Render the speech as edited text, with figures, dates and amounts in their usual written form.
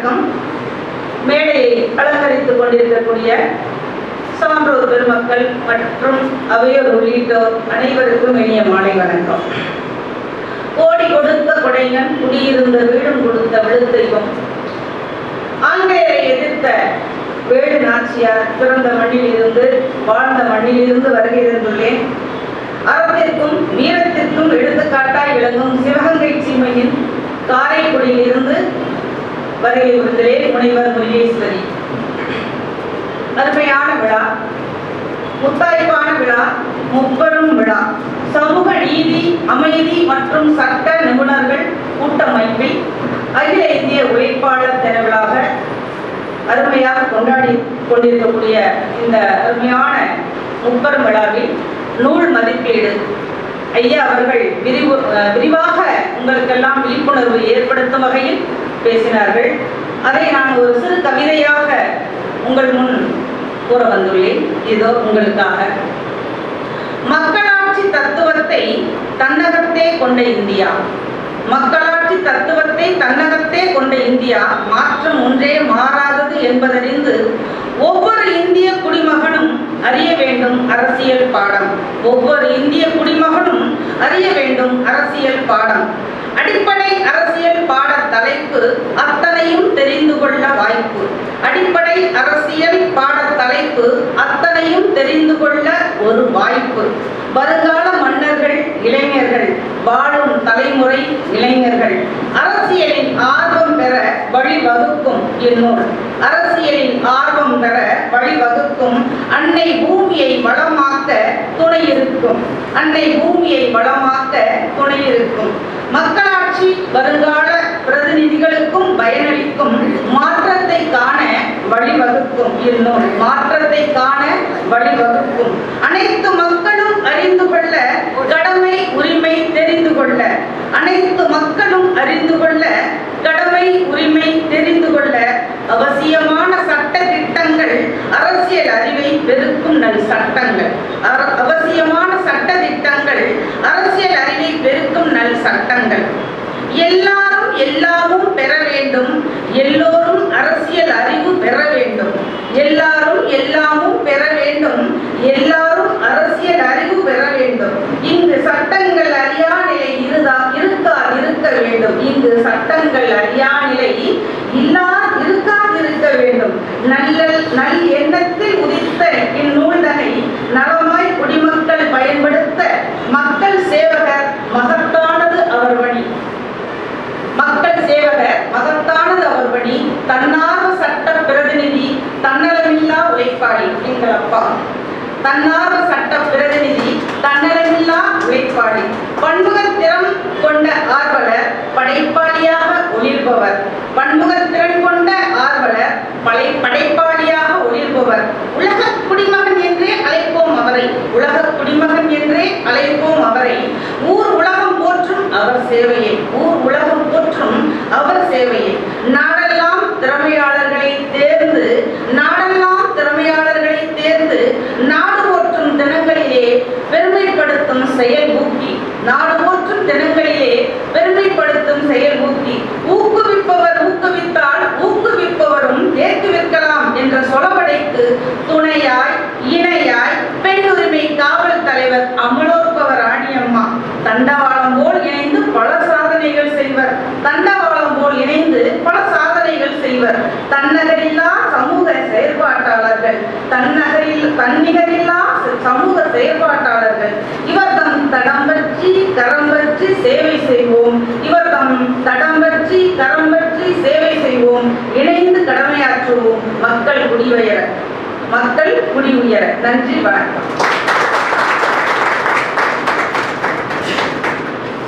வணக்கம். மேடையை அலங்கரித்துக் கொண்டிருக்கக்கூடிய சான்றோர் பெருமக்கள் மற்றும் அவையோர் உள்ளிட்டோர் அனைவருக்கும் இனிய மாலை வணக்கம். கோடி கொடுத்த கொடையன், குடியிருந்த வீடும் கொடுத்த விழுத்தெய்வம், ஆங்கிலேயரை எதிர்த்த வேடு நாச்சியார் பிறந்த மண்ணிலிருந்து வாழ்ந்த மண்ணிலிருந்து வருகை தந்துள்ளேன். அறத்திற்கும் வீரத்திற்கும் எடுத்துக்காட்டாய் விளங்கும் சிவகங்கை சீமையின் காரைக்குடியிலிருந்து வருகை புரிந்தேன். முனைவர் முருகேஸ்வரி. அருமையான விழா, முத்தாய்ப்பான விழா, முப்பெரும் விழா, சமூக நீதி, அமைதி மற்றும் சட்ட நிபுணர்கள் கூட்டமைப்பில் அகில இந்திய உழைப்பாளர் தினவிழாக அருமையாக கொண்டாடி கொண்டிருக்கக்கூடிய இந்த அருமையான முப்பெரும் விழாவில் நூல் மதிப்பீடு ஐயா அவர்கள் விரிவாக உங்களுக்கெல்லாம் விழிப்புணர்வு ஏற்படுத்தும் வகையில் பேசினார்கள். அதை நான் ஒரு சிறு கவிதையாக உங்கள் முன் கூற வந்துள்ளேன். இதோ உங்களுக்காக. மக்களாட்சி தத்துவத்தை தன்னகத்தே கொண்ட இந்தியா, மக்களாட்சி தத்துவத்தை தன்னகத்தே கொண்ட இந்தியா மாற்றம் ஒன்றே மாறாதது என்பதறிந்து ஒவ்வொரு இந்திய குடிமகனும் அறிய வேண்டும் அரசியல் பாடம். ஒவ்வொரு இந்திய குடிமகனும் அறிய வேண்டும் அரசியல் பாடம். அடிப்படை அரசியல் பாட தலைப்பு அத்தனையும் தெரிந்து கொள்ள வாய்ப்பு. அடிப்படை அரசியல் பாட தலைப்பு அத்தனையும் தெரிந்து கொள்ள ஒரு வாய்ப்பு. வருங்கால மன்னர்கள் இளைஞர்கள், வாழும் தலைமுறை இளைஞர்கள் அரசியலின் ஆர்வம் பெற வழிவகுக்கும் இந்நூல். அரசியலின் ஆர்வம் பெற வழிவகுக்கும். அன்னை பூமியை வளமாக்க துணை இருக்கும். அன்னை பூமியை வளமாக்க துணை இருக்கும். மக்களாட்சி வருங்கால பிரதிநிதிகளுக்கும் பயனளிக்கும். மாற்றத்தை காண வழிவகுக்கும் இந்நூல். மாற்றத்தை காண வழிவகுக்கும். அனைத்து மக்களும் அறிந்து கொள்ள கடமை உரிமை தெரிந்து கொள்ள. அனைத்து மக்களும் அறிந்து கொள்ள கடமை உரிமை தெரிந்து கொள்ள அவசியமான சட்ட திட்டங்கள் அரசியல் அறிவை பெருக்கும் நல் சட்டங்கள். அவசியமான சட்ட திட்டங்கள் அரசியல் அறிவை பெருக்கும் நல் சட்டங்கள். எல்லாரும் எல்லாமும் பெற வேண்டும். எல்லோரும் அரசியல் அறிவு பெற வேண்டும். எல்லாரும் எல்லாமும் பெற வேண்டும். எல்லாரும் அரசியல் அறிவு பெற வேண்டும். இங்கு சட்டங்கள் அறியா நிலை இருக்க வேண்டும். இங்கு சட்டங்கள் அறியா நிலை இருக்க வேண்டும். நல் எண்ணத்தில் உதித்த இந்நூல்தனை நலமாய் குடிமக்கள் பயன்படுத்த மக்கள் சேவகர் மகத்தானது அவர் பணி. மக்கள் சேவகர் மகத்தானது அவர் பணி. தன்னார்வ சட்ட பிரதிநிதி தன்னலமில்லா உழைப்பாளி. எங்கள் அப்பா தன்னார்வ சட்ட பிரதிநிதி தன்னலமில்லா உழைப்பாளி. பன்முகத்திறம் கொண்ட ஆர்வலர் படைப்பாளியாக ஒளிர்பவர். பன்முகத்திறன் கொண்ட ஆர்வலர் படைப்பாளியாக ஒளிர்பவர். உலக குடிமகன் என்றே அழைப்போம் அவரை. உலக குடிமகன் என்றே அழைப்போம் அவரை. ஊர் உலகம் போற்றும் அவர் சேவையை. ஊர் உலகம் போற்றும் அவர் சேவையை. நாடெல்லாம் திறமையாளர்களை தேர்ந்து நாடு போற்றும் தினங்களிலே பெருமைப்படுத்தும் செயல் ஊக்கி. நாடு போற்றும் தினங்களிலே பெருமைப்படுத்தும் செயல் ஊக்கி. ஊக்குவிப்பவர் ஊக்குவித்தால் ஊக்குவிப்பவரும் ஏற்றுவிக்கலாம் என்ற சொலவடைக்கு துணையாய் இணையாய் பெண்ணுரிமை காவல் தலைவர் அமலோற்பவர் ராணியம்மா. தண்டவாளம் போல் இணைந்து பல சாதனைகள் செய்வர். தண்டவாளம் போல் இணைந்து பல சாதனைகள் செய்வர். தன்னகரில்லா சமூக செயற்பாட்டாளர்கள். தன்னிகரில்லா சமூக செயற்பாட்டாளர்கள். இவர்தம் தடம் பற்றி கரம் பற்றி சேவை செய்வோம். இவர்தம் தடம் பற்றி கரம் பற்றி சேவை செய்வோம். இணைந்து கடமையாற்றுவோம். மக்கள் குடி உயர. நன்றி, வணக்கம்.